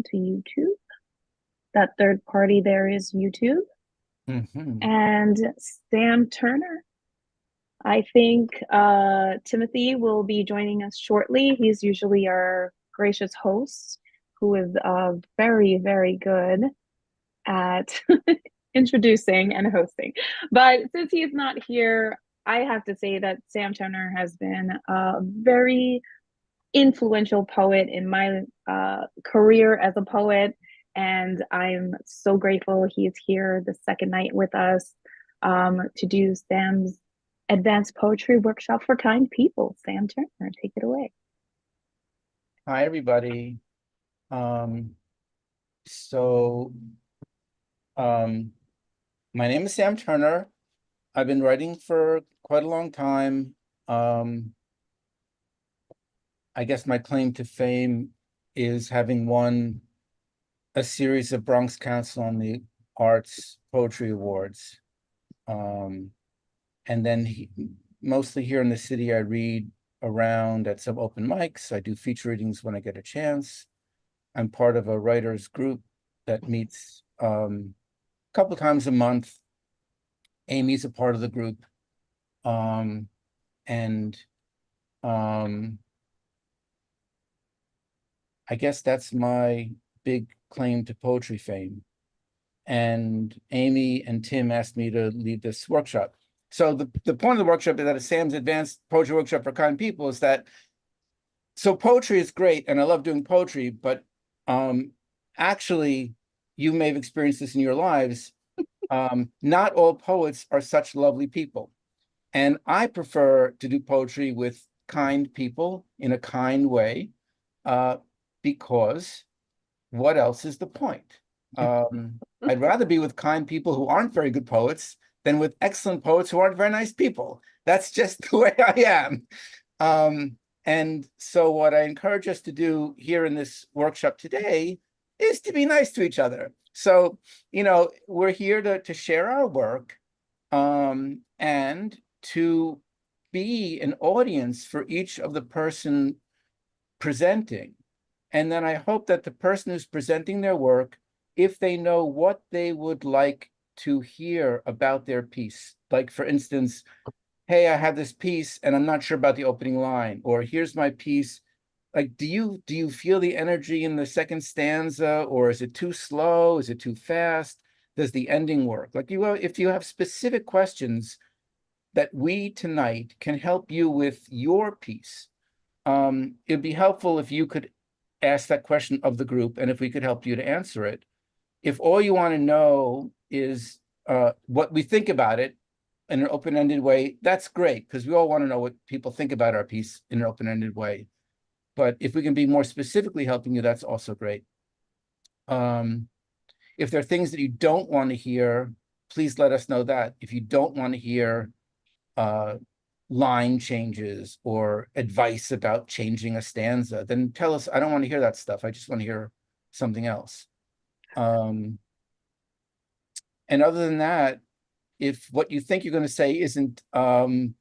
welcome to YouTube. That third party there is YouTube. Hmm. And Sam Turner. I think Timothy will be joining us shortly. He's usually our gracious host who is very, very good at introducing and hosting. But since he's not here, I have to say that Sam Turner has been a very influential poet in my career as a poet. And I'm so grateful he's here the second night with us to do Sam's advanced poetry workshop for kind people. Sam Turner, take it away. Hi, everybody. Um, so, um, my name is Sam Turner. I've been writing for quite a long time. Um, I guess my claim to fame is having won a series of Bronx Council on the Arts Poetry Awards. Um, and then mostly here in the city, I read around at some open mics. I do feature readings when I get a chance. I'm part of a writers group that meets a couple times a month. Amy's a part of the group. Um, and um, I guess that's my big claim to poetry fame. And Amy and Tim asked me to lead this workshop. So the point of the workshop is that it's Sam's Advanced Poetry Workshop for Kind People is that, so poetry is great and I love doing poetry, but actually you may have experienced this in your lives. Not all poets are such lovely people. And I prefer to do poetry with kind people in a kind way, uh, because what else is the point? I'd rather be with kind people who aren't very good poets than with excellent poets who aren't very nice people. That's just the way I am. And so what I encourage us to do here in this workshop today is to be nice to each other. So, we're here to share our work, and to be an audience for each of the person presenting. And then I hope that the person who's presenting their work, if they know what they would like to hear about their piece, like for instance, hey, I have this piece and I'm not sure about the opening line, or here's my piece. Like, do you feel the energy in the second stanza, or is it too slow? Is it too fast? Does the ending work? Like, if you have specific questions that we tonight can help you with your piece, it'd be helpful if you could ask that question of the group and if we could help you to answer it. If all you want to know is what we think about it in an open-ended way, that's great, because we all want to know what people think about our piece in an open-ended way. But if we can be more specifically helping you, that's also great. If there are things that you don't want to hear, please let us know that. If you don't want to hear uh, line changes or advice about changing a stanza, then tell us, I don't want to hear that stuff. I just want to hear something else. And other than that, if what you think you're going to say isn't, given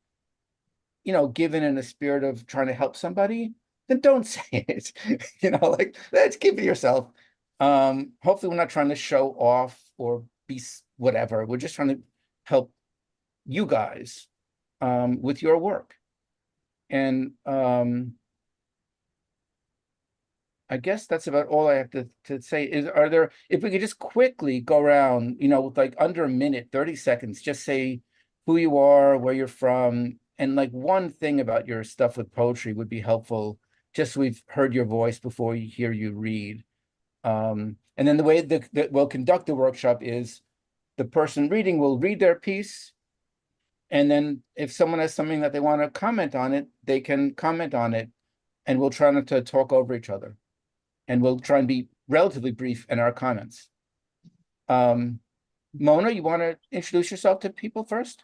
in a spirit of trying to help somebody, then don't say it. Like, let's keep it yourself. Hopefully we're not trying to show off or be whatever. We're just trying to help you guys with your work. And I guess that's about all I have to say. If we could just quickly go around, with like under a minute, 30 seconds, just say who you are, where you're from, and like one thing about your stuff with poetry would be helpful, just so we've heard your voice before you hear you read. And then the way that we'll conduct the workshop is the person reading will read their piece, and then if someone has something that they want to comment on it, they can comment on it, and we'll try not to talk over each other. And we'll try and be relatively brief in our comments. Mona, you want to introduce yourself to people first?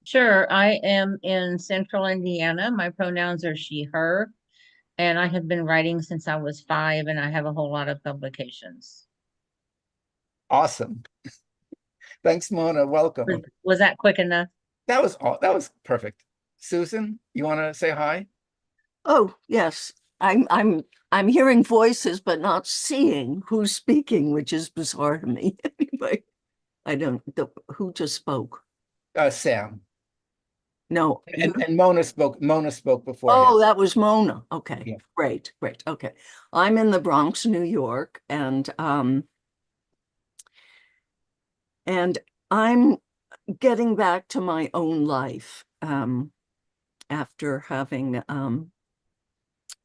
Sure. I am in central Indiana. My pronouns are she, her, and I have been writing since I was 5, and I have a whole lot of publications. Awesome. Thanks, Mona. Welcome. Was that quick enough? That was perfect. Susan, you want to say hi? Oh, yes. I'm hearing voices but not seeing who's speaking, which is bizarre to me. Anyway, I don't, who just spoke? Sam. No, you, And Mona spoke beforehand. oh, that was Mona. Okay, Yeah. great, great. Okay. I'm in the Bronx, New York, and I'm getting back to my own life after having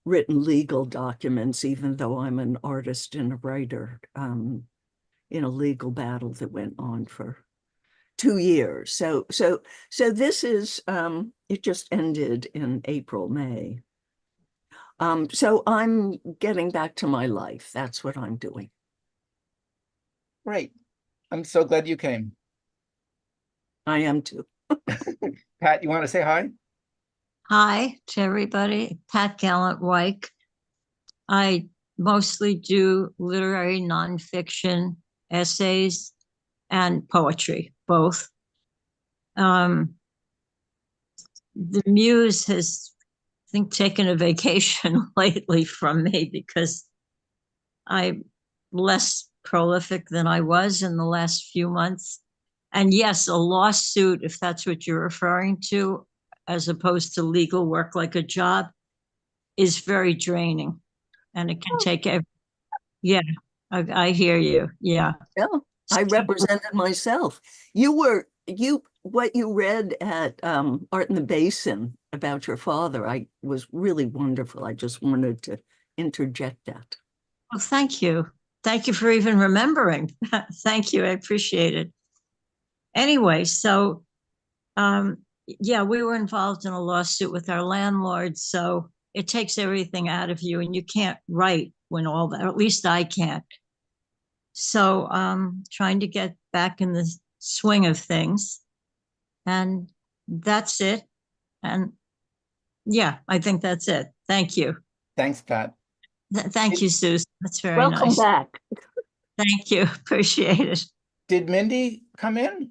written legal documents, even though I'm an artist and a writer, in a legal battle that went on for 2 years. So this is it just ended in April, May. So I'm getting back to my life. That's what I'm doing. Great. I'm so glad you came. I am too. Pat, you want to say hi? Hi to everybody. Pat Gallant-Wyke. I mostly do literary nonfiction essays and poetry, both. The muse has, I think, taken a vacation lately from me because I'm less prolific than I was in the last few months. And yes, a lawsuit, if that's what you're referring to, as opposed to legal work like a job, is very draining. And it can take yeah, I hear you. Yeah. Yeah, I represented myself. What you read at Art in the Basin about your father, I was really wonderful. I just wanted to interject that. Well, thank you. Thank you for even remembering. Thank you. I appreciate it. Anyway, so yeah, we were involved in a lawsuit with our landlord, so it takes everything out of you and you can't write when all that, or at least I can't. So trying to get back in the swing of things. And that's it. And yeah, I think that's it. Thank you. Thanks, Pat. Thank you, Susan. That's very Welcome nice. back. Thank you. Appreciate it. Did Mindy come in?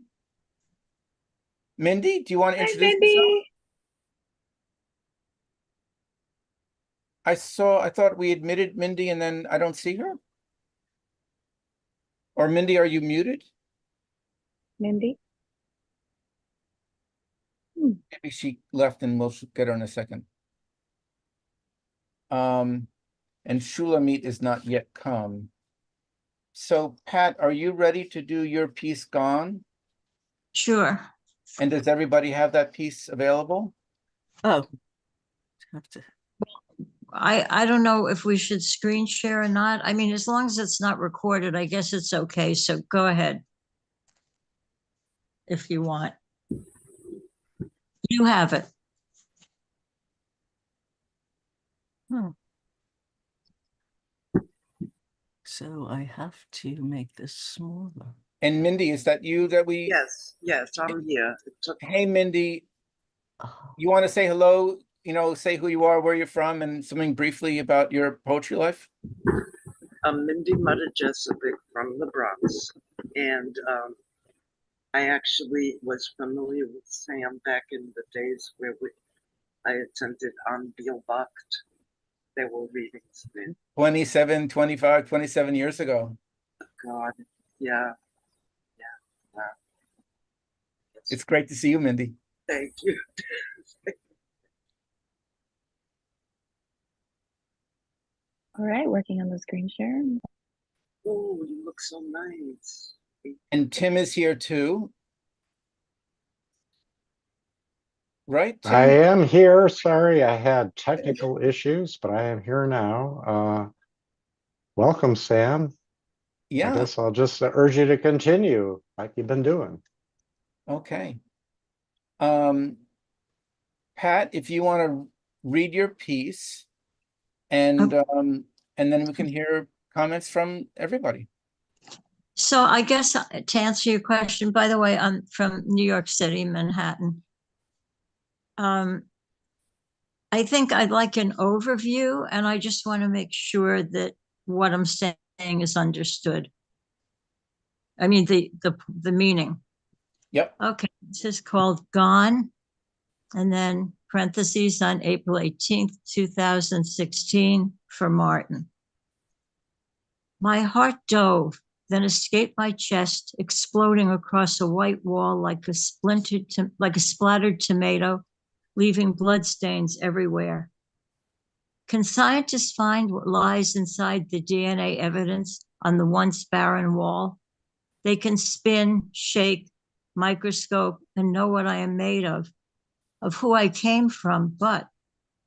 Mindy, do you want to Hi, introduce yourself? Mindy. I thought we admitted Mindy and then I don't see her. Or Mindy, are you muted? Mindy. Maybe she left and we'll get her in a second. And Shulamit is not yet come. So Pat, are you ready to do your piece Gone? Sure. And does everybody have that piece available? Oh, have to. I don't know if we should screen share or not. I mean, as long as it's not recorded, I guess it's okay. So go ahead if you want. You have it. So I have to make this smaller. And Mindy, is that you that we? Yes, I'm here. Hey, Mindy, Oh, you want to say hello, say who you are, where you're from, and something briefly about your poetry life? I'm Mindy Mutajesovic from the Bronx, and I actually was familiar with Sam back in the days where I attended on Bielbacht. There were readings then. 27 years ago. God, yeah. It's great to see you, Mindy. Thank you. All right, working on the screen share. Oh, you look so nice. And Tim is here too. Right, Tim? I am here. Sorry, I had technical issues, but I am here now. Welcome, Sam. I Yeah, guess I'll just urge you to continue like you've been doing. okay. Pat, if you want to read your piece and then we can hear comments from everybody. So I guess to answer your question, by the way, I'm from New York City, Manhattan. I think I'd like an overview, and I just want to make sure that what I'm saying is understood. I mean, the meaning. Yep. Okay, this is called Gone. And then parentheses on April 18th, 2016 for Martin. My heart dove, then escaped my chest, exploding across a white wall like a splattered tomato, leaving bloodstains everywhere. Can scientists find what lies inside the DNA evidence on the once barren wall? They can spin, shake, microscope, and know what I am made of who I came from, but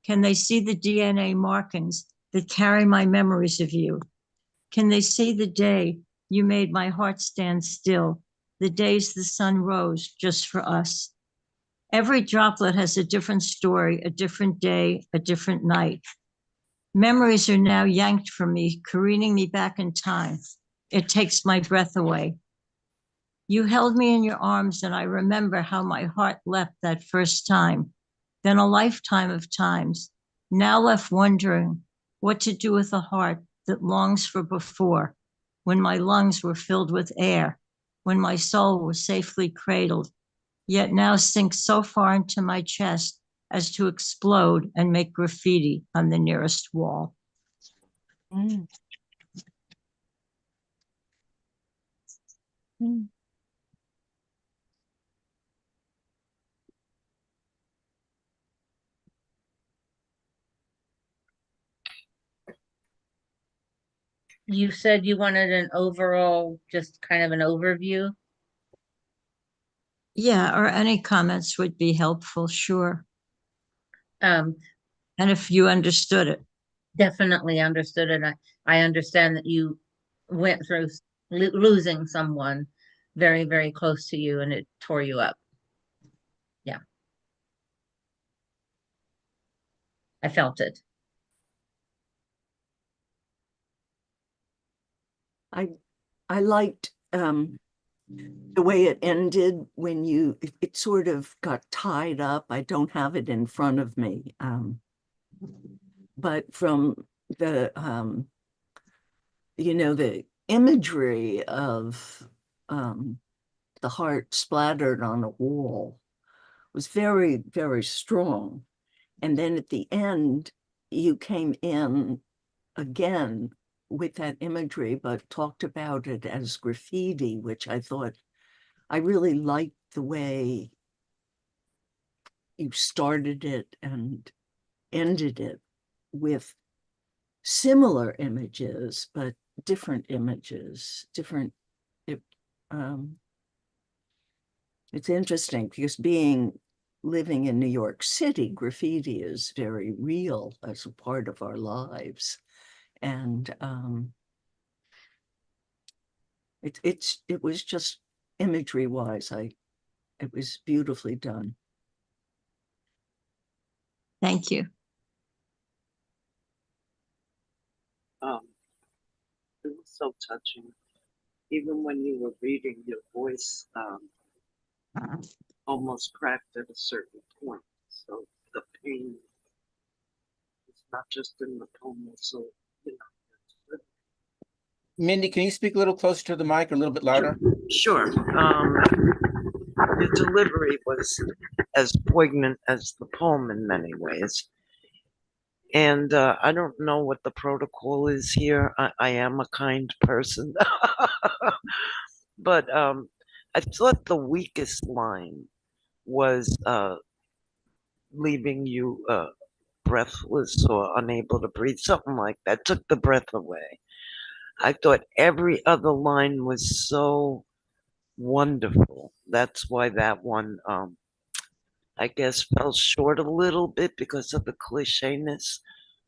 can they see the DNA markings that carry my memories of you? Can they see the day you made my heart stand still, the days the sun rose just for us? Every droplet has a different story, a different day, a different night. Memories are now yanked from me, careening me back in time. It takes my breath away. You held me in your arms, and I remember how my heart leapt that first time, then a lifetime of times, now left wondering what to do with a heart that longs for before, when my lungs were filled with air, when my soul was safely cradled, yet now sinks so far into my chest as to explode and make graffiti on the nearest wall. Mm. Mm. You said you wanted an overall, just kind of an overview. Yeah, or any comments would be helpful, sure. Um, And if you understood it. Definitely understood it. I understand that you went through losing someone very, very close to you and it tore you up. Yeah. I felt it. I liked the way it ended when it sort of got tied up. I don't have it in front of me. But from the the imagery of the heart splattered on a wall was very, very strong. And then at the end, you came in again with that imagery, but talked about it as graffiti, which I thought I really liked the way you started it and ended it with similar images, but different images, it's interesting because living in New York City, graffiti is very real as a part of our lives. And it was just imagery wise, it was beautifully done. Thank you. It was so touching. Even when you were reading, your voice almost cracked at a certain point. So the pain is not just in the poem, also, you know. Mindy, can you speak a little closer to the mic or a little bit louder? Sure. The delivery was as poignant as the poem in many ways. And I don't know what the protocol is here. I am a kind person. But I thought the weakest line was leaving you breathless or unable to breathe, something like that. Took the breath away. I thought every other line was so wonderful. That's why that one, I guess, fell short a little bit because of the clichéness.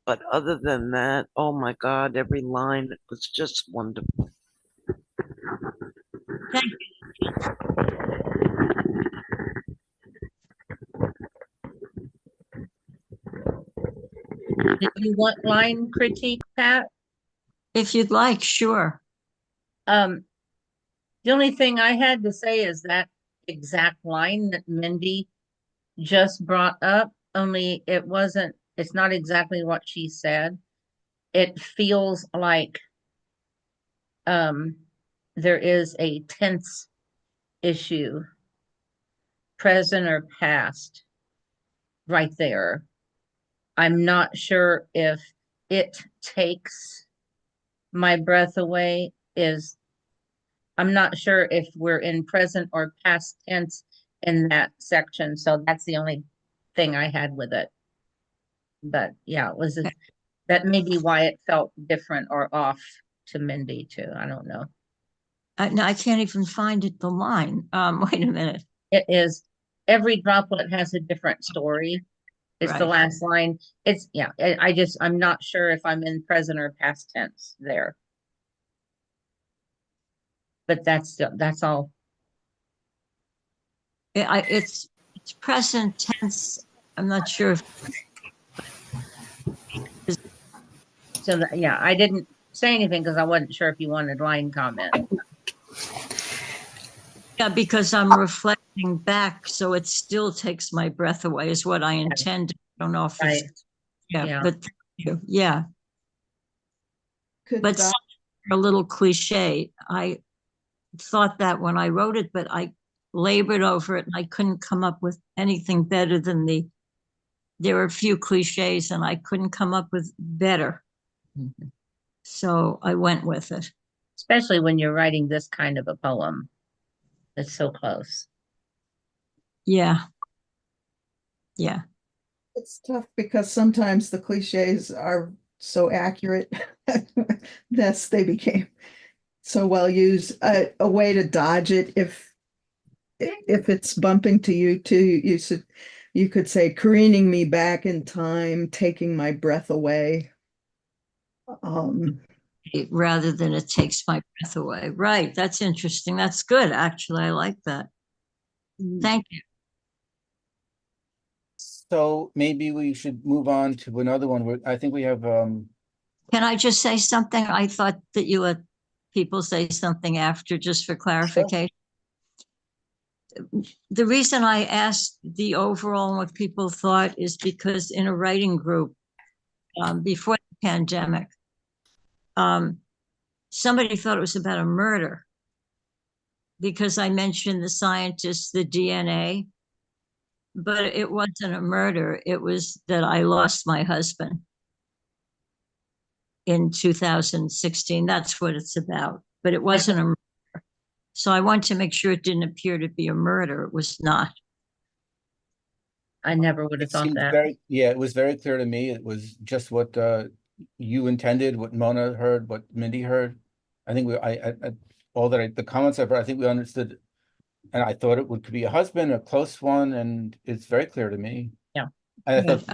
But other than that, oh my God, every line was just wonderful. Thank Did you want line critique, Pat? If you'd like, sure. The only thing I had to say is that exact line that Mindy just brought up, only it's not exactly what she said. It feels like there is a tense issue, present or past, right there. I'm not sure if it takes my breath away I'm not sure if we're in present or past tense in that section. So that's the only thing I had with it. But yeah, that may be why it felt different or off to Mindy too. I don't know. I can't even find it, the line. Wait a minute. It is every droplet has a different story. It's the Right. last line. It's yeah. I'm not sure if I'm in present or past tense there. But that's all. It's present tense. I'm not sure if So that, yeah, I didn't say anything because I wasn't sure if you wanted line comment. yeah, because I'm reflecting back, so it still takes my breath away is what I intended. I don't know if Right. it's yeah, Yeah. but thank you. Yeah. Could But Doc- some are a little cliche. I thought that when I wrote it, but I labored over it and I couldn't come up with anything better than there were a few cliches and I couldn't come up with better. So I went with it. Especially when you're writing this kind of a poem. It's so close. Yeah. Yeah. It's tough because sometimes the cliches are so accurate. Thus, they became so well used. A way to dodge it if it's bumping to you too, you could say careening me back in time, taking my breath away. Rather than it takes my breath away. Right. That's interesting. That's good. Actually, I like that. Thank you. So maybe we should move on to another one. I think we have, Can I just say something? I thought that you let people say something after just for clarification. The reason I asked the overall and what people thought is because in a writing group before the pandemic, somebody thought it was about a murder because I mentioned the scientists, the DNA, but it wasn't a murder. It was that I lost my husband in 2016. That's what it's about, but it wasn't a murder. So I want to make sure it didn't appear to be a murder. It was not. I never would have it thought seemed that. it was very clear to me. It was just what you intended, what Mona heard, what Mindy heard. I think the comments I've heard, I think we understood, and I thought it could be a husband, a close one, and it's very clear to me. Yeah. I thought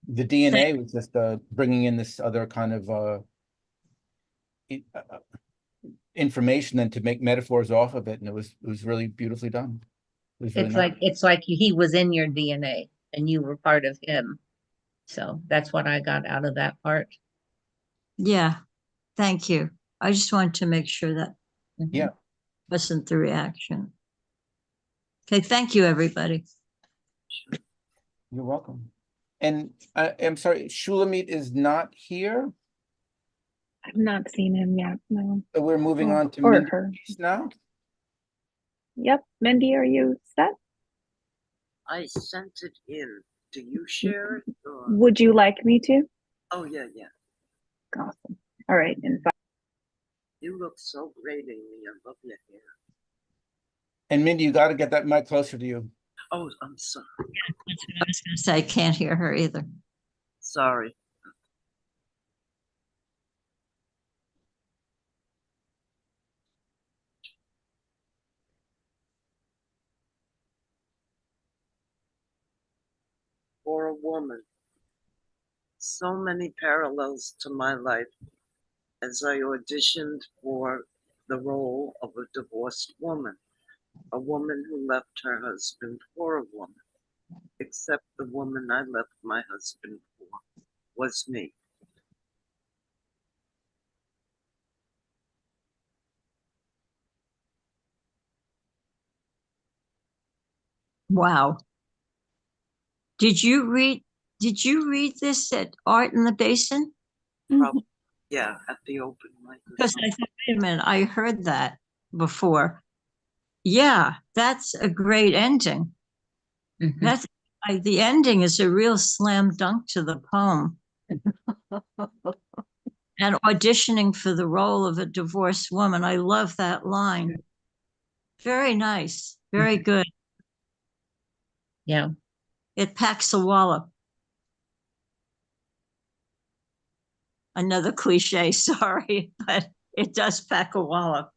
the DNA was just bringing in this other kind of information and to make metaphors off of it, and it was really beautifully done. It was really nice. It's like he was in your DNA and you were part of him. So that's what I got out of that part. Yeah. Thank you. I just wanted to make sure that Yeah. wasn't the reaction. Okay. Thank you, everybody. You're welcome. And I'm sorry, Shulamit is not here. I've not seen him yet. No. So we're moving on to Or Mindy her. now. Yep. Mindy, are you set? I sent it in. Do you share it? Or... Would you like me to? Oh, yeah. Awesome. All right. In fact, You look so great, Amy. I love your hair. And Mindy, you got to get that mic closer to you. Oh, I'm sorry. That's what I was going to say. I can't hear her either. Sorry. For a woman. So many parallels to my life as I auditioned for the role of a divorced woman, a woman who left her husband for a woman, except the woman I left my husband for was me. Wow. Did you read this at Art in the Basin? Probably, yeah, at the open mic. Because I thought, wait a minute, I heard that before. Yeah, that's a great ending. That's The ending is a real slam dunk to the poem. And auditioning for the role of a divorced woman. I love that line. Very nice. Very good. Yeah. It packs a wallop. Another cliche, sorry, but it does pack a wallop.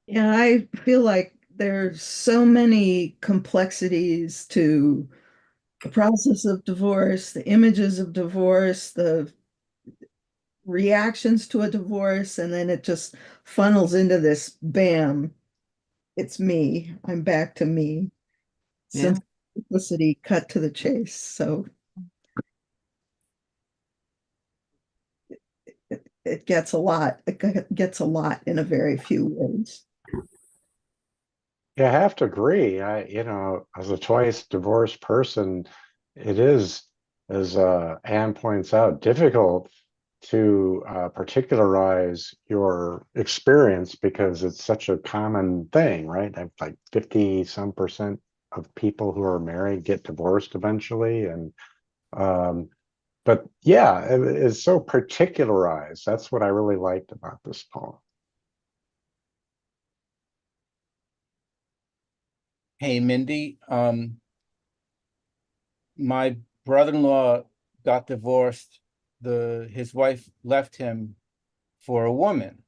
Yeah, I feel like there's so many complexities to the process of divorce, the images of divorce, the reactions to a divorce, and then it just funnels into this bam, it's me. I'm back to me. Yeah. Simplicity, cut to the chase. So it gets a lot. It gets a lot in a very few words. Yeah, I have to agree. As a twice divorced person, it is, as Anne points out, difficult to particularize your experience because it's such a common thing, right? I've like 50% of people who are married get divorced eventually. But yeah, it's so particularized. That's what I really liked about this poem. Hey, Mindy, my brother-in-law got divorced. His wife left him for a woman.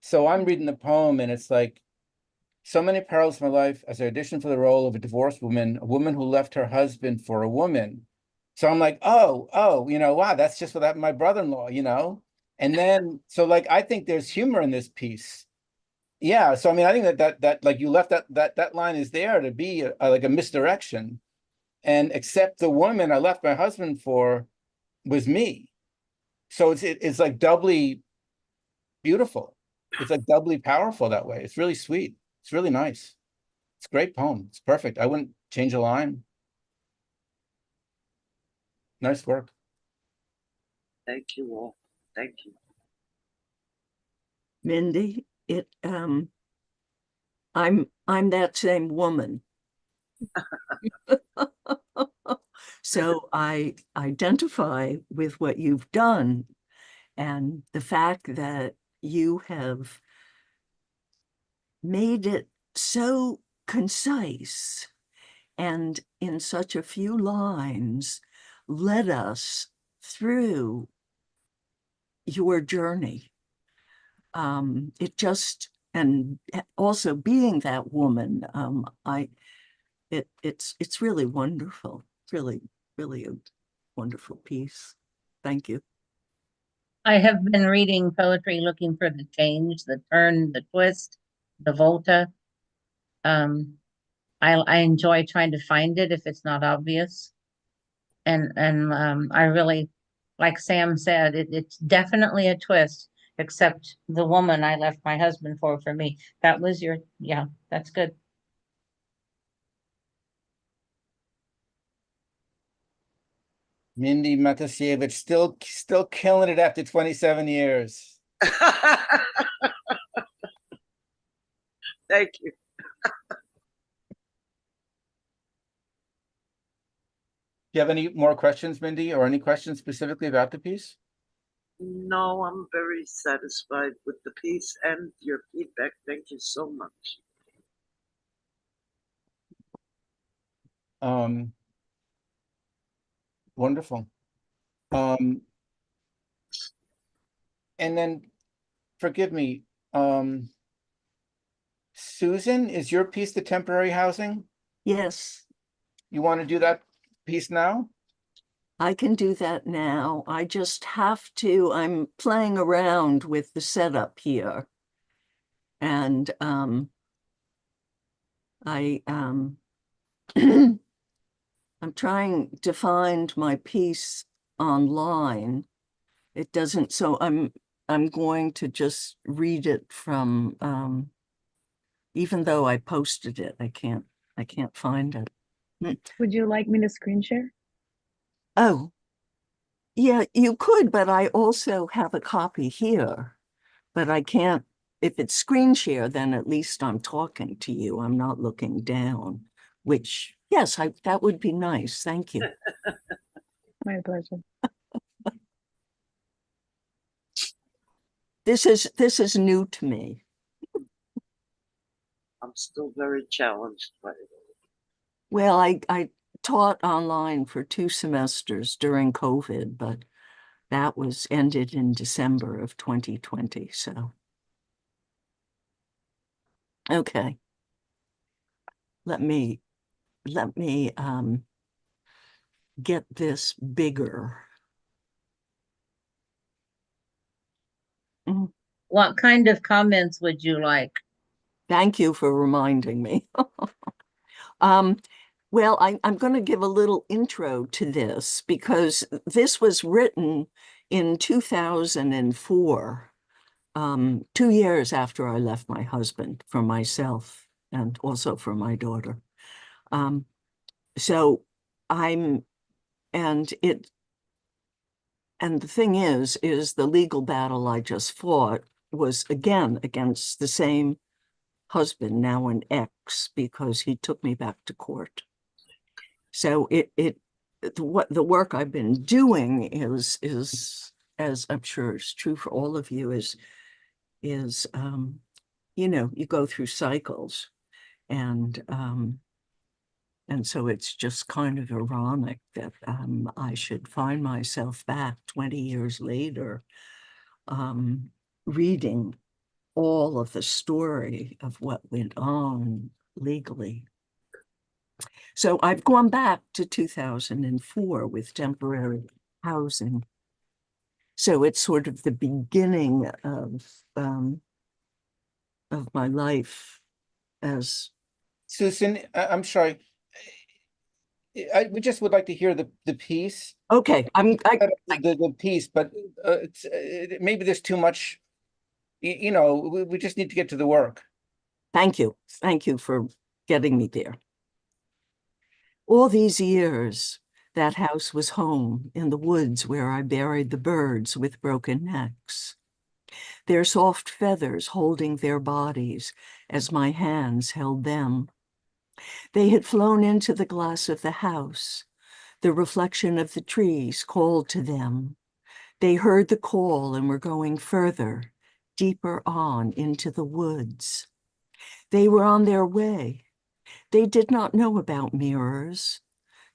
So I'm reading the poem and it's like, so many parallels in my life as I auditioned for the role of a divorced woman, a woman who left her husband for a woman. So I'm like, oh, wow, that's just what happened to my brother-in-law. And then, so like, I think there's humor in this piece. Yeah, so I mean, I think that like you left that line is there to be like a misdirection, and except the woman I left my husband for was me. So it's like doubly beautiful. It's like doubly powerful that way. It's really sweet. It's really nice. It's a great poem. It's perfect. I wouldn't change a line. Nice work. Thank you all. Thank you. Mindy, I'm that same woman. So I identify with what you've done, and the fact that you have made it so concise and in such a few lines led us through your journey. It just, and also being that woman, it's really wonderful. Really, really a wonderful piece. Thank you. I have been reading poetry looking for the change, the turn, the twist, the volta. I enjoy trying to find it if it's not obvious. And I really, like Sam said, it's definitely a twist, except the woman I left my husband for me. That was yeah, that's good. Mindy Matasiewicz still killing it after 27 years. Thank you. Do you have any more questions, Mindy, or any questions specifically about the piece? No, I'm very satisfied with the piece and your feedback. Thank you so much. Wonderful. And then, forgive me, Susan, is your piece the temporary housing? Yes, You want to do that piece now? I can do that now. I just have to, I'm playing around with the setup here. And I'm trying to find my piece online. It doesn't, so I'm going to just read it from even though I posted it, I can't find it. Would you like me to screen share? Oh, yeah, you could, but I also have a copy here, but I can't if it's screen share, then at least I'm talking to you. I'm not looking down, which, yes, that would be nice. Thank you. My pleasure. This is new to me. I'm still very challenged by it. Well, I taught online for 2 semesters during COVID, but that was ended in December of 2020. So, okay. Let me get this bigger. What kind of comments would you like? Thank you for reminding me. Well, I'm going to give a little intro to this because this was written in 2004, 2 years after I left my husband, for myself and also for my daughter. So and the thing is the legal battle I just fought was again against the same husband, now an ex, because he took me back to court. So what the work I've been doing is, as I'm sure is true for all of you, is you know, you go through cycles, and so it's just kind of ironic that I should find myself back 20 years later, reading all of the story of what went on legally. So I've gone back to 2004 with temporary housing. So it's sort of the beginning of my life as. Susan, I'm sorry. We just would like to hear the piece. Okay, The piece, but maybe there's too much. You know, we just need to get to the work. Thank you for getting me there. All these years, that house was home in the woods where I buried the birds with broken necks, their soft feathers holding their bodies as my hands held them. They had flown into the glass of the house. The reflection of the trees called to them. They heard the call and were going further, deeper on into the woods. They were on their way. They did not know about mirrors.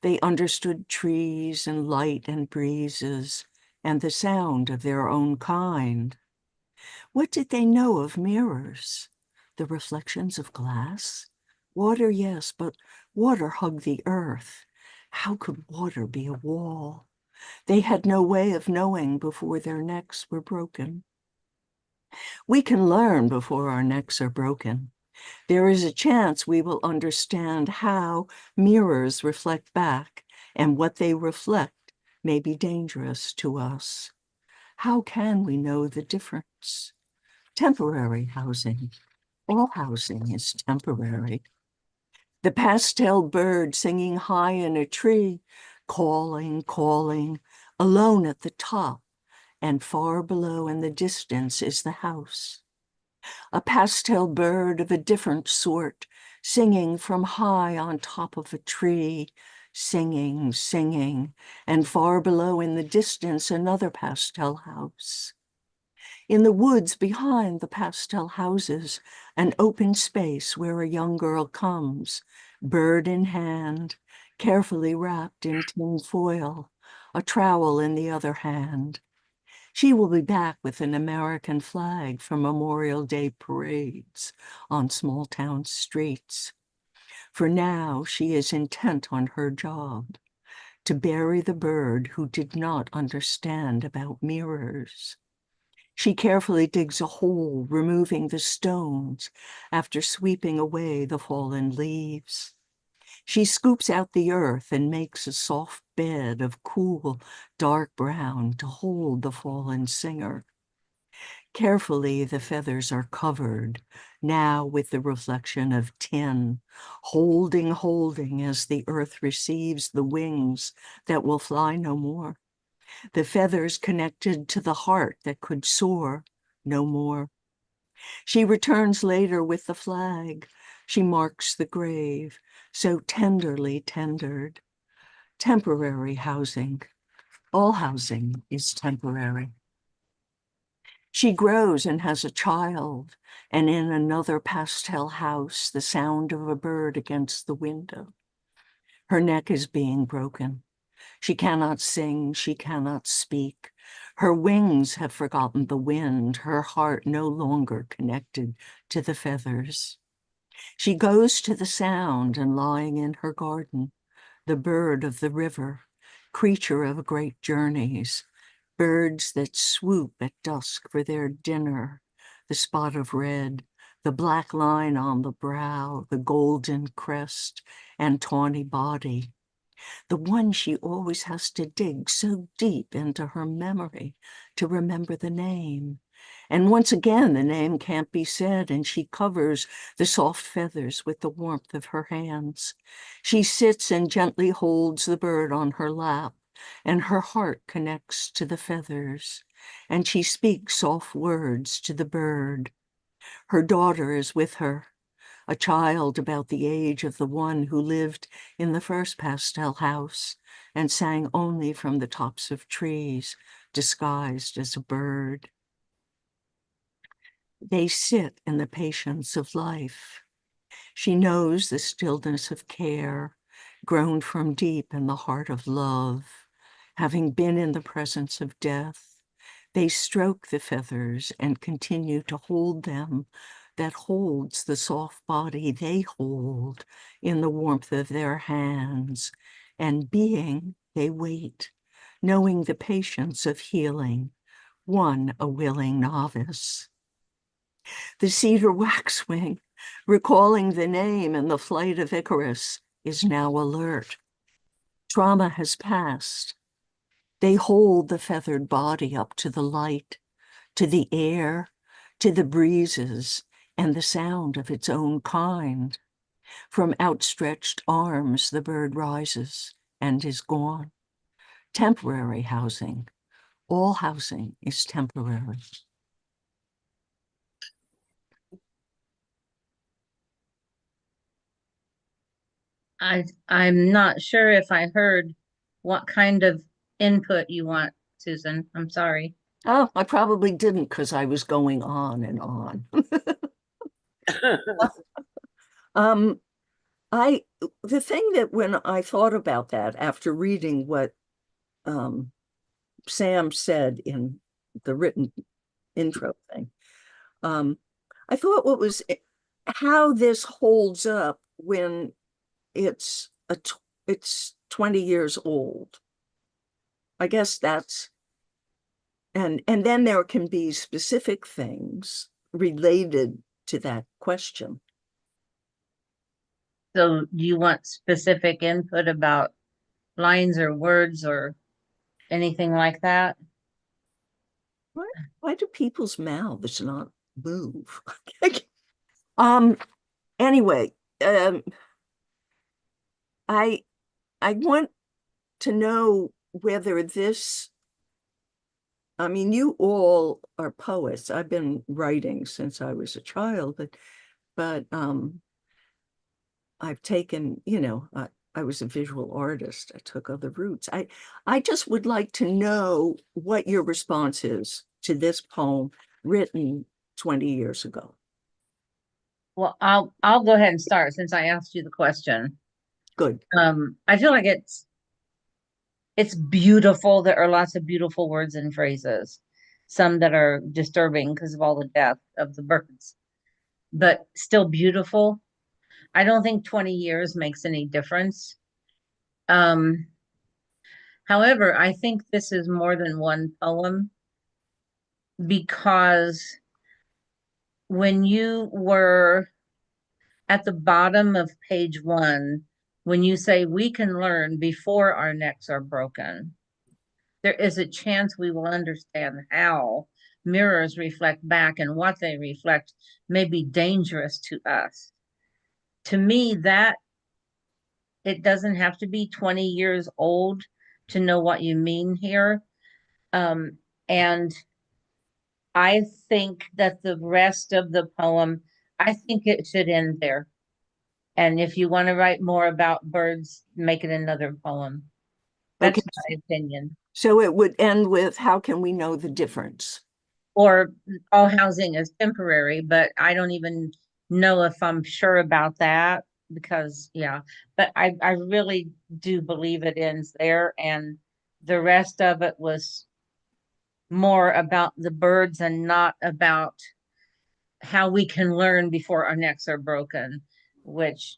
They understood trees and light and breezes and the sound of their own kind. What did they know of mirrors? The reflections of glass? Water, yes, but water hugged the earth. How could water be a wall? They had no way of knowing before their necks were broken. We can learn before our necks are broken. There is a chance we will understand how mirrors reflect back, and what they reflect may be dangerous to us. How can we know the difference? Temporary housing. All housing is temporary. The pastel bird singing high in a tree, calling, calling, alone at the top, and far below in the distance is the house. A pastel bird of a different sort, singing from high on top of a tree, singing, singing, and far below in the distance another pastel house. In the woods behind the pastel houses, an open space where a young girl comes, bird in hand, carefully wrapped in tin foil, a trowel in the other hand. She will be back with an American flag for Memorial Day parades on small town streets. For now, she is intent on her job, to bury the bird who did not understand about mirrors. She carefully digs a hole, removing the stones after sweeping away the fallen leaves. She scoops out the earth and makes a soft bed of cool, dark brown to hold the fallen singer. Carefully, the feathers are covered, now with the reflection of tin, holding as the earth receives the wings that will fly no more. The feathers connected to the heart that could soar no more. She returns later with the flag. She marks the grave, so tenderly tendered. Temporary housing. All housing is temporary. She grows and has a child, and in another pastel house, the sound of a bird against the window. Her neck is being broken. She cannot sing, she cannot speak. Her wings have forgotten the wind, her heart no longer connected to the feathers. She goes to the sound, and lying in her garden, the bird of the river, creature of great journeys, birds that swoop at dusk for their dinner, the spot of red, the black line on the brow, the golden crest and tawny body, the one she always has to dig so deep into her memory to remember the name. And once again, the name can't be said, and she covers the soft feathers with the warmth of her hands. She sits and gently holds the bird on her lap, and her heart connects to the feathers, and she speaks soft words to the bird. Her daughter is with her, a child about the age of the one who lived in the first pastel house and sang only from the tops of trees, disguised as a bird. They sit in the patience of life. She knows the stillness of care, grown from deep in the heart of love. Having been in the presence of death, they stroke the feathers and continue to hold them, that holds the soft body they hold in the warmth of their hands. And being, they wait, knowing the patience of healing, one a willing novice. The cedar waxwing, recalling the name and the flight of Icarus, is now alert. Trauma has passed. They hold the feathered body up to the light, to the air, to the breezes, and the sound of its own kind. From outstretched arms, the bird rises and is gone. Temporary housing. All housing is temporary. I'm not sure if I heard what kind of input you want, Susan. I'm sorry. Oh, I probably didn't because I was going on and on. The thing that when I thought about that after reading what Sam said in the written intro thing, I thought what was how this holds up when it's 20 years old. I guess that's and then there can be specific things related to that question. So do you want specific input about lines or words or anything like that? Why do people's mouths not move? Anyway, I want to know whether this, I mean, you all are poets. I've been writing since I was a child, but I've taken, I was a visual artist. I took other routes. I just would like to know what your response is to this poem written 20 years ago. Well, I'll go ahead and start since I asked you the question. Good. I feel like it's beautiful. There are lots of beautiful words and phrases, some that are disturbing because of all the death of the birds, but still beautiful. I don't think 20 years makes any difference. However, I think this is more than one poem because when you were at the bottom of page 1, when you say we can learn before our necks are broken, there is a chance we will understand how mirrors reflect back and what they reflect may be dangerous to us. To me, that it doesn't have to be 20 years old to know what you mean here. And I think that the rest of the poem, I think it should end there. And if you want to write more about birds, make it another poem. That's Okay. my opinion. So it would end with, how can we know the difference? Or all housing is temporary, but I don't even know if I'm sure about that because, yeah, but I really do believe it ends there. And the rest of it was more about the birds and not about how we can learn before our necks are broken, which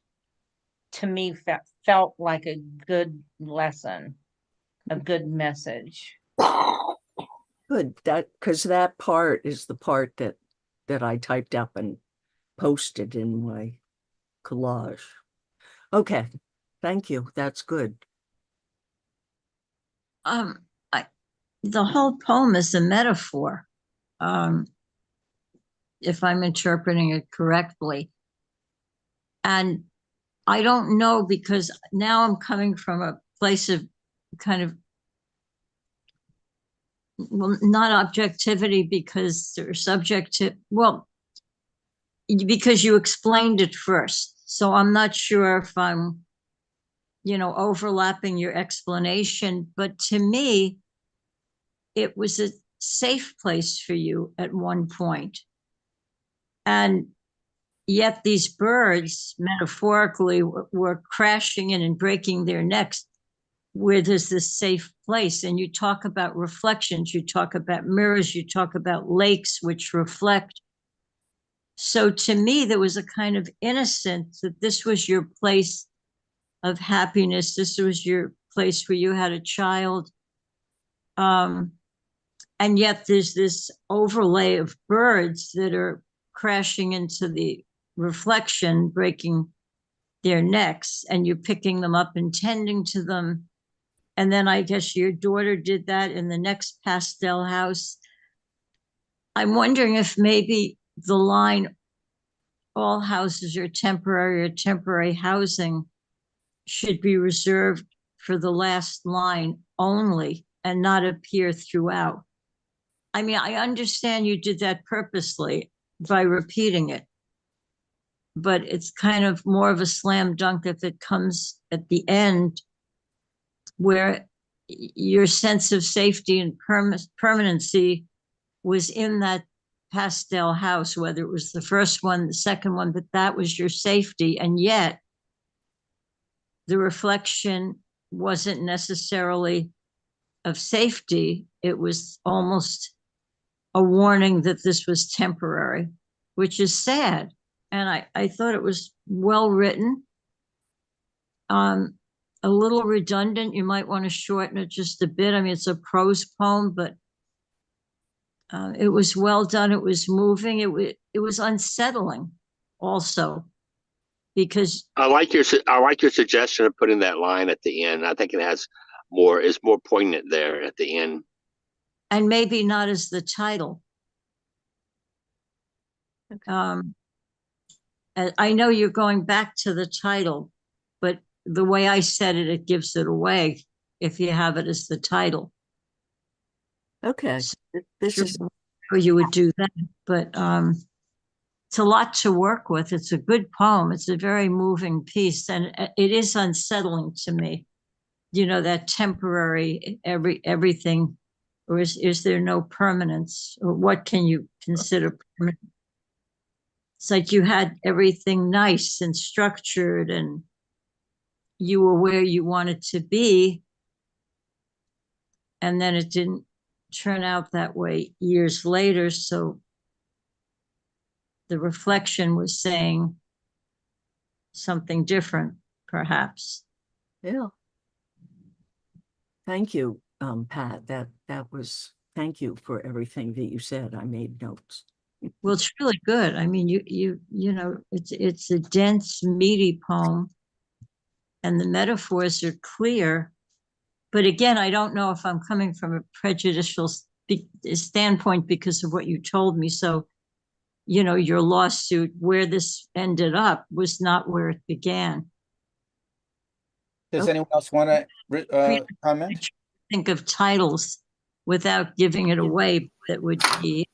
to me felt like a good lesson, a good message. Good, that, because that part is the part that I typed up and posted in my collage. Okay, thank you. That's good. The whole poem is a metaphor. If I'm interpreting it correctly. And I don't know, because now I'm coming from a place of kind of, well, not objectivity because they're subjective. Well, because you explained it first. So I'm not sure if I'm, overlapping your explanation, but to me, it was a safe place for you at one point. And yet these birds, metaphorically, were crashing in and breaking their necks where there's this safe place. And you talk about reflections, you talk about mirrors, you talk about lakes which reflect. So to me, there was a kind of innocence that this was your place of happiness. This was your place where you had a child. And yet there's this overlay of birds that are crashing into the reflection, breaking their necks, and you're picking them up and tending to them. And then I guess your daughter did that in the next pastel house. I'm wondering if maybe the line, all houses are temporary or temporary housing, should be reserved for the last line only and not appear throughout. I mean, I understand you did that purposely by repeating it, but it's kind of more of a slam dunk if it comes at the end where your sense of safety and permanency was in that pastel house, whether it was the first one, the second one, but that was your safety. And yet the reflection wasn't necessarily of safety. It was almost a warning that this was temporary, which is sad. And I thought it was well written. A little redundant. You might want to shorten it just a bit. I mean, it's a prose poem, but it was well done. It was moving. It was unsettling also, because I like your suggestion of putting that line at the end. I think it is more poignant there at the end. And maybe not as the title. Okay. I know you're going back to the title, but the way I said it, it gives it away if you have it as the title. Okay, this Sure, is, you would do that, but it's a lot to work with. It's a good poem. It's a very moving piece, and it is unsettling to me. That temporary everything, or is there no permanence, or what can you consider permanent? It's like you had everything nice and structured, and you were where you wanted to be, and then it didn't turn out that way years later. So the reflection was saying something different, perhaps. yeah. Thank you, Pat. That was, thank you for everything that you said. I made notes. Well, it's really good. I mean, you know, it's a dense, meaty poem, and the metaphors are clear. But again, I don't know if I'm coming from a prejudicial standpoint because of what you told me. So, your lawsuit, where this ended up, was not where it began. Does Okay. anyone else want to comment? Think of titles without giving it away that would be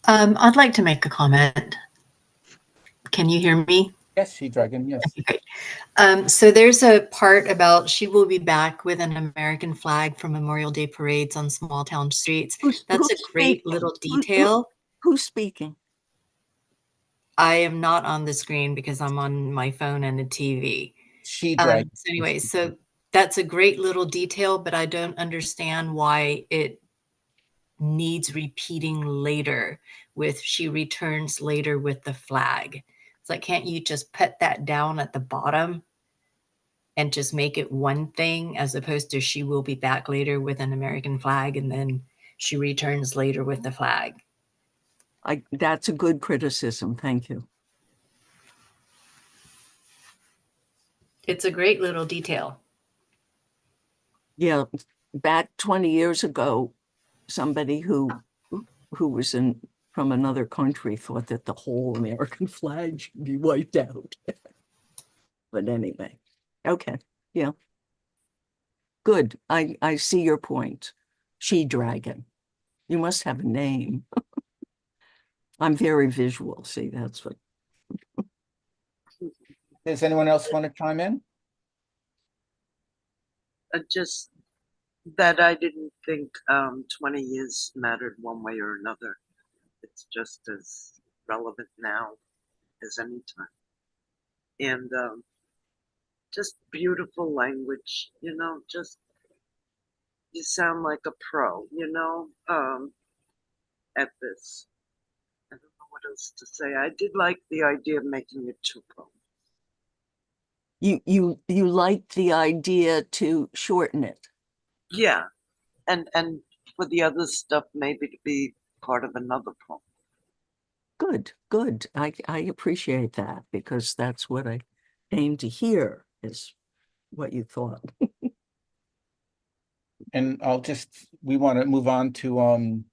I'd like to make a comment. Can you hear me? Yes, She Dragon, yes. Okay, great. So there's a part about she will be back with an American flag for Memorial Day parades on small town streets. That's a great little detail. Who's speaking? I am not on the screen because I'm on my phone and a TV. She Dragon. So anyway, so that's a great little detail, but I don't understand why it needs repeating later with she returns later with the flag. It's like, can't you just put that down at the bottom and just make it one thing as opposed to she will be back later with an American flag and then she returns later with the flag? That's a good criticism. Thank you. It's a great little detail. Yeah, back 20 years ago, somebody who was from another country thought that the whole American flag should be wiped out. But anyway, okay, yeah. Good, I see your point. She Dragon. You must have a name. I'm very visual, see, that's what. Does anyone else want to chime in? Just that I didn't think 20 years mattered one way or another. It's just as relevant now as any time. And just beautiful language, you know, just you sound like a pro, you know, at this. I don't know what else to say. I did like the idea of making it 2 poems. You liked the idea to shorten it. Yeah, and for the other stuff maybe to be part of another poem. Good. I appreciate that because that's what I aim to hear is what you thought. And we want to move on to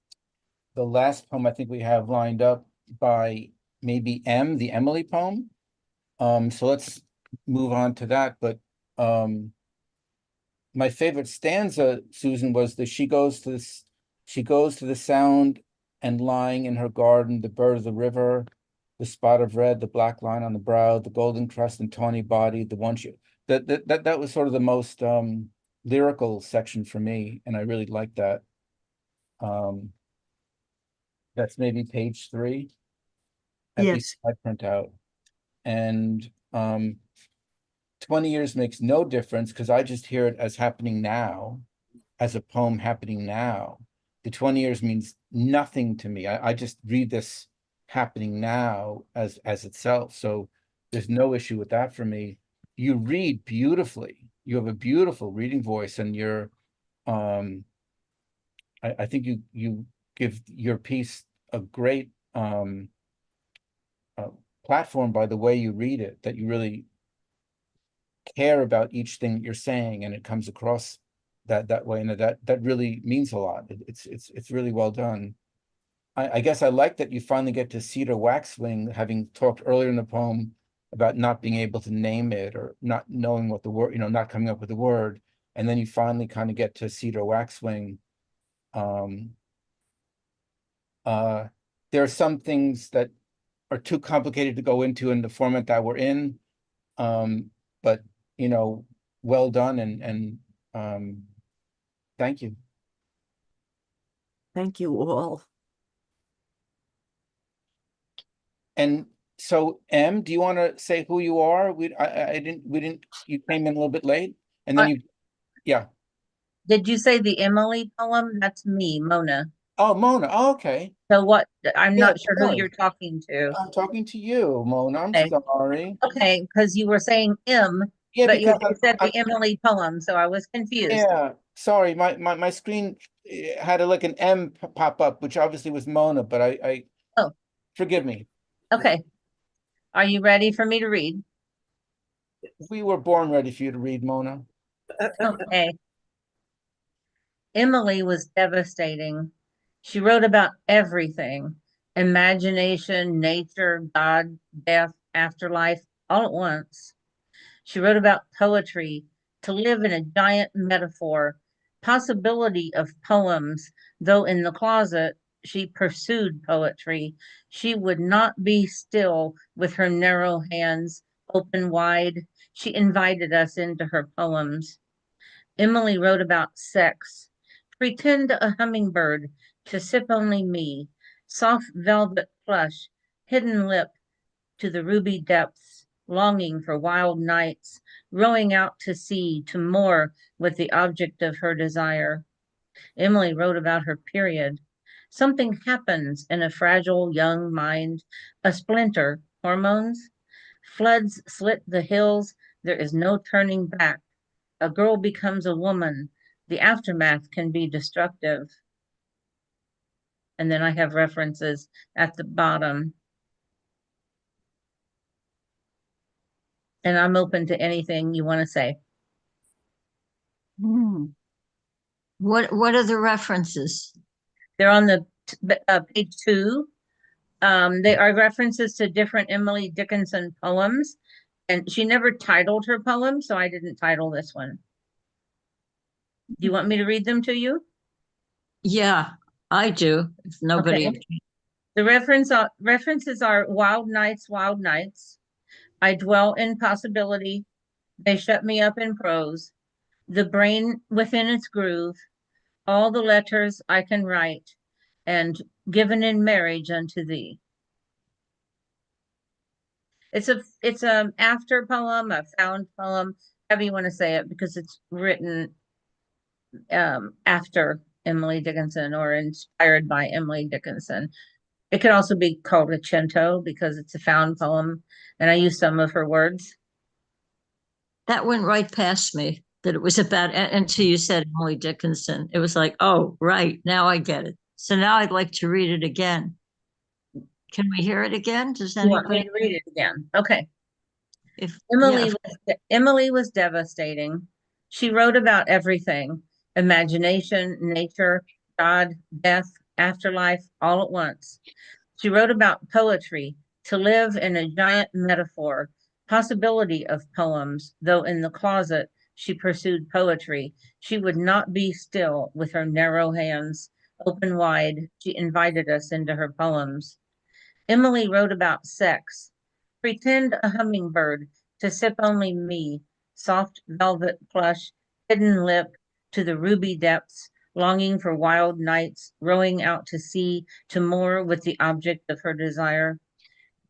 the last poem I think we have lined up by maybe the Emily poem. So let's move on to that. But my favorite stanza, Susan, was the she goes to the sound and lying in her garden, the bird of the river, the spot of red, the black line on the brow, the golden crest and tawny body, the one she that was sort of the most lyrical section for me, and I really liked that. That's maybe page 3. At least I print out. And 20 years makes no difference because I just hear it as happening now, as a poem happening now. The 20 years means nothing to me. I just read this happening now as itself. So there's no issue with that for me. You read beautifully. You have a beautiful reading voice, and you're I think you give your piece a great platform by the way you read it, that you really care about each thing that you're saying, and it comes across that way, and that really means a lot. It's really well done. I guess I like that you finally get to Cedar Waxwing, having talked earlier in the poem about not being able to name it or not knowing what the word, not coming up with the word, and then you finally kind of get to Cedar Waxwing. There are some things that are too complicated to go into in the format that we're in, but well done, and thank you. Thank you all. And so, do you want to say who you are? We didn't. You came in a little bit late, and then yeah. Did you say the Emily poem? That's me, Mona. Oh, Mona. Oh, okay. So what? I'm Yeah, not sure who sorry. you're talking to. I'm talking to you, Mona. I'm Okay. sorry. Okay, because you were saying Yeah, but you because said the Emily poem, so I was confused. Yeah, sorry. My screen had like an M pop up, which obviously was Mona, but I Oh. Forgive me. Okay. Are you ready for me to read? We were born ready for you to read, Mona. Okay. Emily was devastating. She wrote about everything: imagination, nature, God, death, afterlife, all at once. She wrote about poetry, to live in a giant metaphor, possibility of poems, though in the closet she pursued poetry. She would not be still with her narrow hands open wide. She invited us into her poems. Emily wrote about sex. Pretend a hummingbird to sip only me, soft velvet plush, hidden lip to the ruby depths, longing for wild nights, rowing out to sea to moor with the object of her desire. Emily wrote about her period. Something happens in a fragile young mind, a splinter, hormones. Floods slit the hills, there is no turning back. A girl becomes a woman. The aftermath can be destructive. And then I have references at the bottom. And I'm open to anything you want to say. What are the references? They're on the page 2. They are references to different Emily Dickinson poems, and she never titled her poem, so I didn't title this one. Do you want me to read them to you? Yeah, I do. If nobody. Okay. The references are wild nights, wild nights. I dwell in possibility. They shut me up in prose. The brain within its groove. All the letters I can write, and given in marriage unto thee. It's a after poem, a found poem, however you want to say it, because it's written after Emily Dickinson or inspired by Emily Dickinson. It could also be called a cento because it's a found poem, and I use some of her words. That went right past me, that it was about, until you said Emily Dickinson. It was like, oh, right, now I get it. So now I'd like to read it again. Can we hear it again? Does You want me anybody? to read it again? Okay. If Emily was devastating. She wrote about everything: imagination, nature, God, death, afterlife, all at once. She wrote about poetry, to live in a giant metaphor, possibility of poems, though in the closet she pursued poetry. She would not be still with her narrow hands open wide. She invited us into her poems. Emily wrote about sex. Pretend a hummingbird to sip only me, soft velvet plush, hidden lip to the ruby depths, longing for wild nights, rowing out to sea to moor with the object of her desire.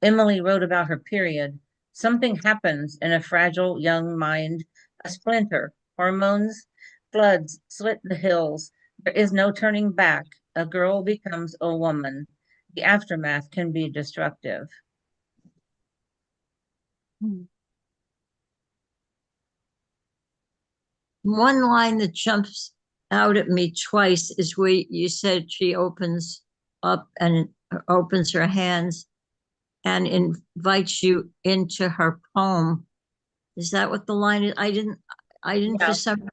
Emily wrote about her period. Something happens in a fragile young mind, a splinter, hormones, floods slit the hills. There is no turning back. A girl becomes a woman. The aftermath can be destructive. one line that jumps out at me twice is where you said she opens up and opens her hands and invites you into her poem. Is that what the line is? I didn't Yeah. for some,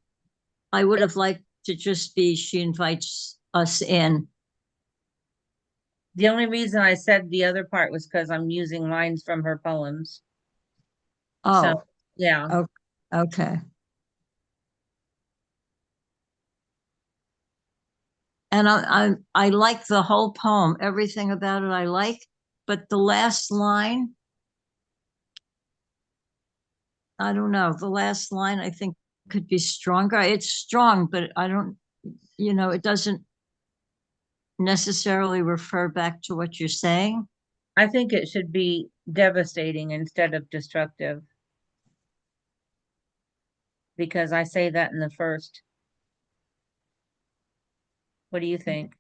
I would have liked to just be, she invites us in. The only reason I said the other part was because I'm using lines from her poems. Oh, So, yeah. okay. And I like the whole poem, everything about it I like, but the last line, I don't know, the last line I think could be stronger. It's strong, but I don't, it doesn't necessarily refer back to what you're saying. I think it should be devastating instead of destructive. Because I say that in the first. What do you think?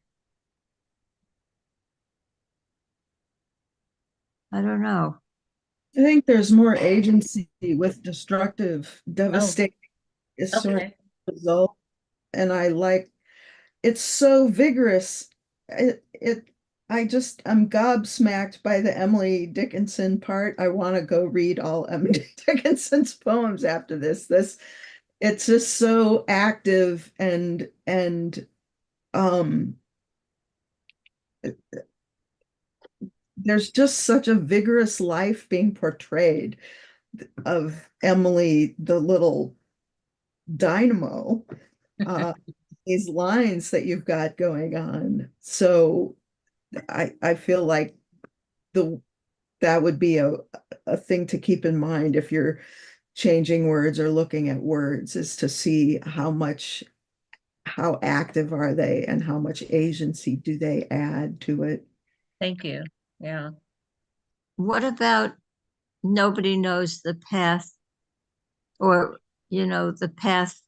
I don't know. I think there's more agency with destructive, devastating is sort of Okay. the result. And I like, it's so vigorous. I'm gobsmacked by the Emily Dickinson part. I want to go read all Emily Dickinson's poems after this. It's just so active and there's just such a vigorous life being portrayed of Emily, the little dynamo. these lines that you've got going on. So I feel like that would be a thing to keep in mind if you're changing words or looking at words, is to see how active are they and how much agency do they add to it. Thank you. Yeah. What about nobody knows the path, or, the path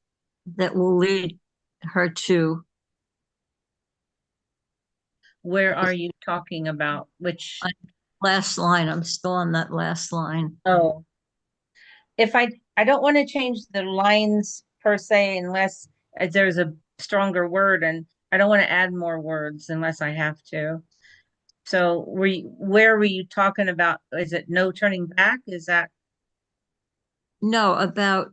that will lead her to? Where are you talking about? Which, Last line, I'm still on that last line. oh, if I don't want to change the lines per se unless there's a stronger word, and I don't want to add more words unless I have to. So where were you talking about? Is it no turning back? Is that? No, about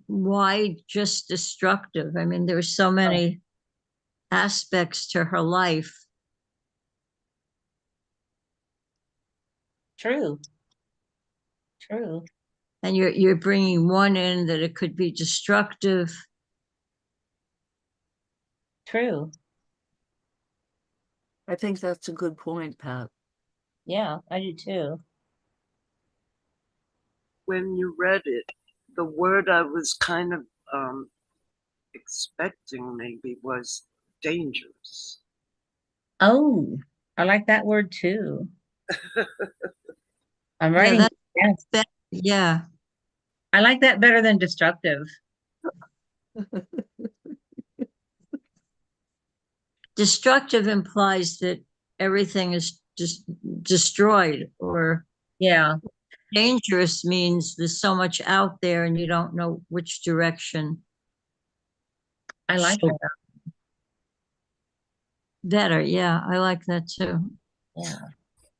why just destructive? I mean, there's so many aspects to her life. True. True. And you're bringing one in that it could be destructive. True. I think that's a good point, Pat. Yeah, I do too. When you read it, the word I was kind of expecting maybe was dangerous. Oh, I like that word too. I'm Yeah, writing. Yes. Yeah. I like that better than destructive. Destructive implies that everything is just destroyed, or Yeah, dangerous means there's so much out there and you don't know which direction. I like So- that. Better, yeah, I like that too. Yeah.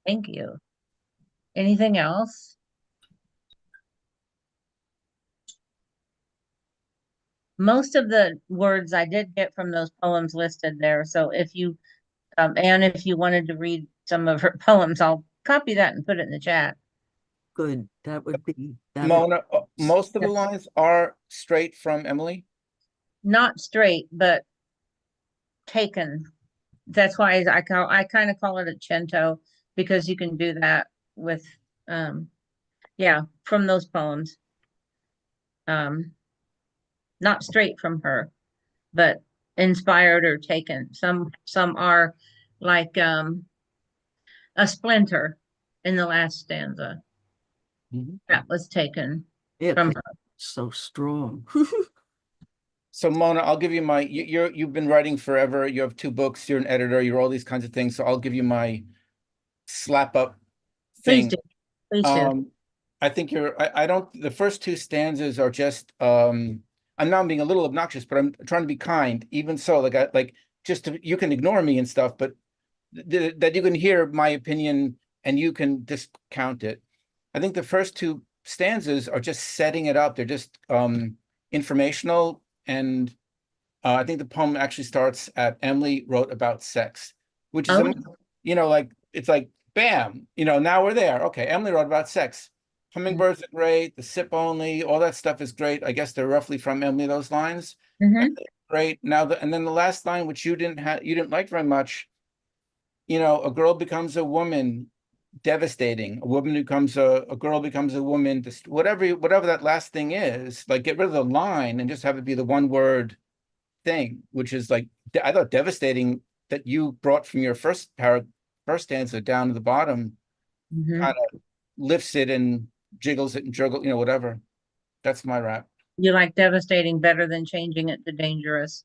Thank you. Anything else? Most of the words I did get from those poems listed there. So if you, Anne, if you wanted to read some of her poems, I'll copy that and put it in the chat. Good. That would be that. Mona, most of the lines are straight from Emily. Not straight, but taken. That's why I kind of call it a cento, because you can do that with, yeah, from those poems. Not straight from her, but inspired or taken. Some are like a splinter in the last stanza that was taken Yeah, from 'cause her. it's so strong. So Mona, I'll give you my, you've been writing forever. You have 2 books, you're an editor, you're all these kinds of things. So I'll give you my slap up Please thing. do. Please do. I think I don't, the first 2 stanzas are just, I'm now being a little obnoxious, but I'm trying to be kind. Even so, you can ignore me and stuff, but that you can hear my opinion and you can discount it. I think the first 2 stanzas are just setting it up. They're just informational. And I think the poem actually starts at Emily wrote about sex, which is, it's like, bam, now we're there. Okay, Emily wrote about sex. Hummingbirds are great. The sip only, all that stuff is great. I guess they're roughly from Emily, those lines. Great. Now, and then the last line, which you didn't like very much, a girl becomes a woman, devastating. A woman becomes a girl becomes a woman, whatever that last thing is, like get rid of the line and just have it be the one word thing, which is like, I thought devastating that you brought from your first stanza down to the bottom, kind of lifts it and jiggles it and juggle, whatever. That's my rap. You like devastating better than changing it to dangerous.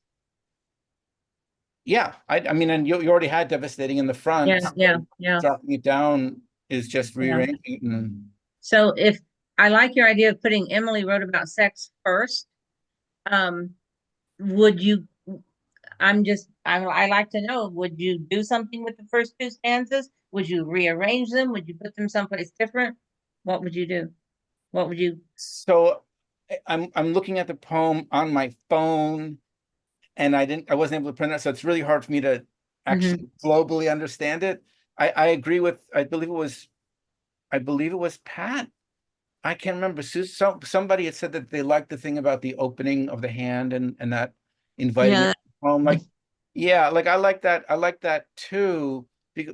Yeah, I mean, and you already had devastating in the front. Yeah. Dropping it down is just rearranging it. And so if I like your idea of putting Emily wrote about sex first, would you, I like to know, would you do something with the first 2 stanzas? Would you rearrange them? Would you put them someplace different? What would you do? What would you? So I'm looking at the poem on my phone and I wasn't able to print it. So it's really hard for me to actually globally understand it. I agree with, I believe it was Pat. I can't remember. Somebody had said that they liked the thing about the opening of the hand and that inviting Yeah. her home. Like, yeah, like I like that. I like that too.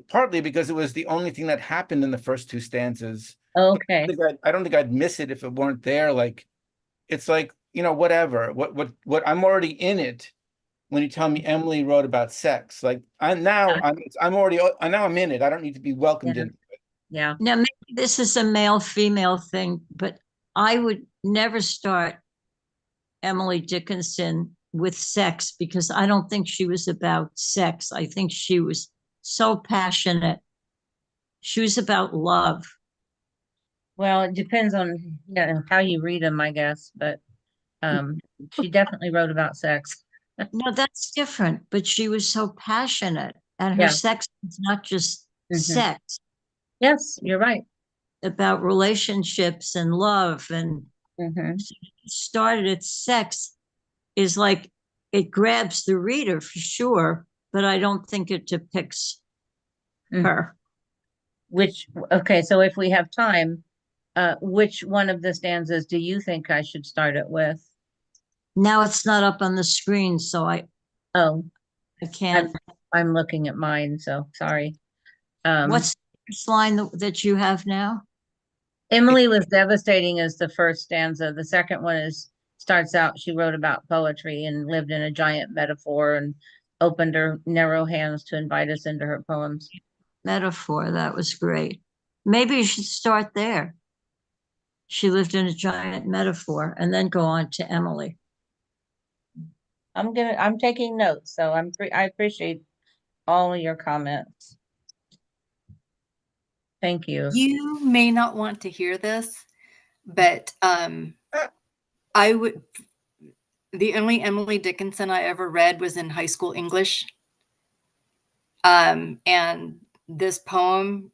Partly because it was the only thing that happened in the first two stanzas. Okay. I don't think I'd miss it if it weren't there. Like, it's like, whatever. What I'm already in it when you tell me Emily wrote about sex. Like, I'm already now I'm in it. I don't need to be welcomed Yeah. into it. Yeah. Now, maybe this is a male-female thing, but I would never start Emily Dickinson with sex because I don't think she was about sex. I think she was so passionate. She was about love. Well, it depends on how you read them, I guess, but she definitely wrote about sex. No, that's different, but she was so passionate, and her Yeah. sex was not just Mhm. sex, Yes, you're right. about relationships and love. And Mhm. started at sex is like it grabs the reader for sure, but I don't think it depicts Mhm. her. Okay, so if we have time, which one of the stanzas do you think I should start it with? Now it's not up on the screen, so I Oh, can't. I'm looking at mine, so sorry. What's the first line that you have now? Emily was devastating as the first stanza. The second one starts out, she wrote about poetry and lived in a giant metaphor and opened her narrow hands to invite us into her poems. Metaphor, that was great. Maybe you should start there. She lived in a giant metaphor and then go on to Emily. I'm taking notes, so I appreciate all of your comments. Thank you. You may not want to hear this, but I would. The only Emily Dickinson I ever read was in high school English. And this poem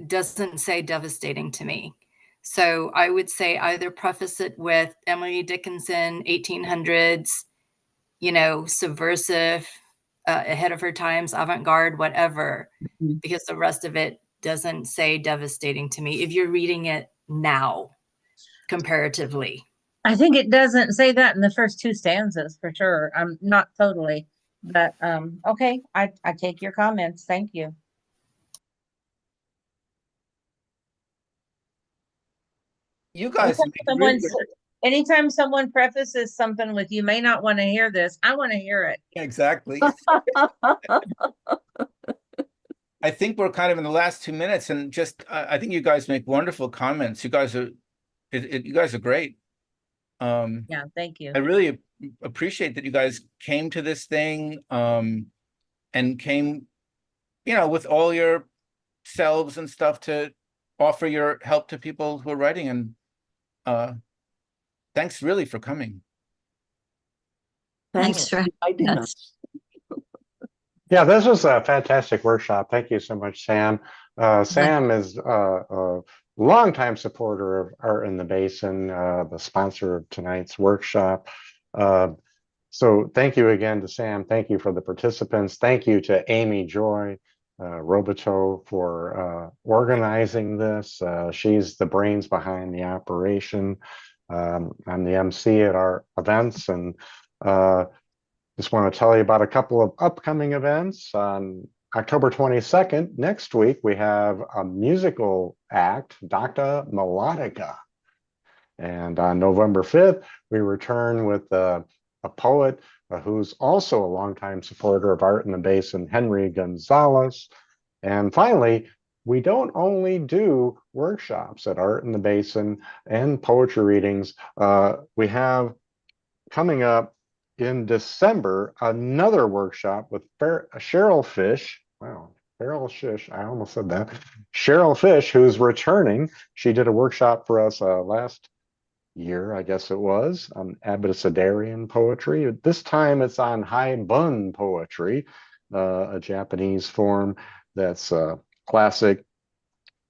doesn't say devastating to me. So I would say either preface it with Emily Dickinson, 1800s, subversive, ahead of her times, avant-garde, whatever, because the rest of it doesn't say devastating to me if you're reading it now, comparatively. I think it doesn't say that in the first two stanzas for sure. I'm not totally, but okay. I take your comments. Thank you. You guys Anytime someone prefaces something with "you may not want to hear this," I want to hear it. Exactly. I think we're kind of in the last 2 minutes, and just I think you guys make wonderful comments. You guys are great. Yeah, thank you. I really appreciate that you guys came to this thing, and came, with all your selves and stuff to offer your help to people who are writing. And thanks really for coming. Thanks for inviting us. Yeah, this was a fantastic workshop. Thank you so much, Sam. Sam is a longtime supporter of Art in the Basin, the sponsor of tonight's workshop. So thank you again to Sam. Thank you for the participants. Thank you to Amy Joy Roboto for organizing this. She's the brains behind the operation. I'm the MC at our events, and just want to tell you about a couple of upcoming events. On October 22nd, next week, we have a musical act, Dr. Melodica. And on November 5th, we return with a poet who's also a longtime supporter of Art in the Basin, Henry Gonzalez. And finally, we don't only do workshops at Art in the Basin and poetry readings. We have coming up in December another workshop with Cheryl Fish. Wow, Cheryl Fish, I almost said that. Cheryl Fish, who's returning. She did a workshop for us last year, I guess it was, on Abecedarian poetry. This time it's on Haibun poetry, a Japanese form that's classic.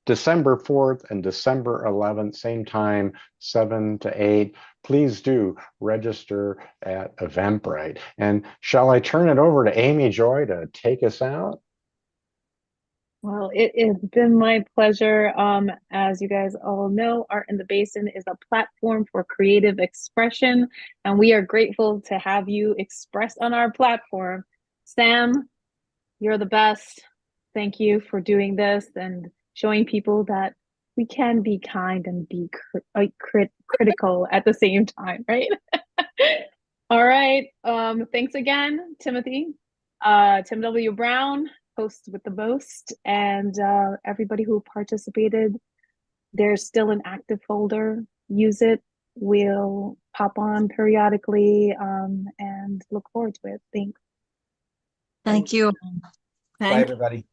December 4th and December 11th, same time, 7 to 8. Please do register at Eventbrite. And shall I turn it over to Amy Joy to take us out? Well, it's been my pleasure. As you guys all know, Art in the Basin is a platform for creative expression, and we are grateful to have you express on our platform. Sam, you're the best. Thank you for doing this and showing people that we can be kind and be critical at the same time, right? All right. Thanks again, Timothy. Tim W. Brown, host with the most, and everybody who participated. There's still an active folder. Use it. We'll pop on periodically and look forward to it. Thanks. Thank you. Bye, Thank everybody.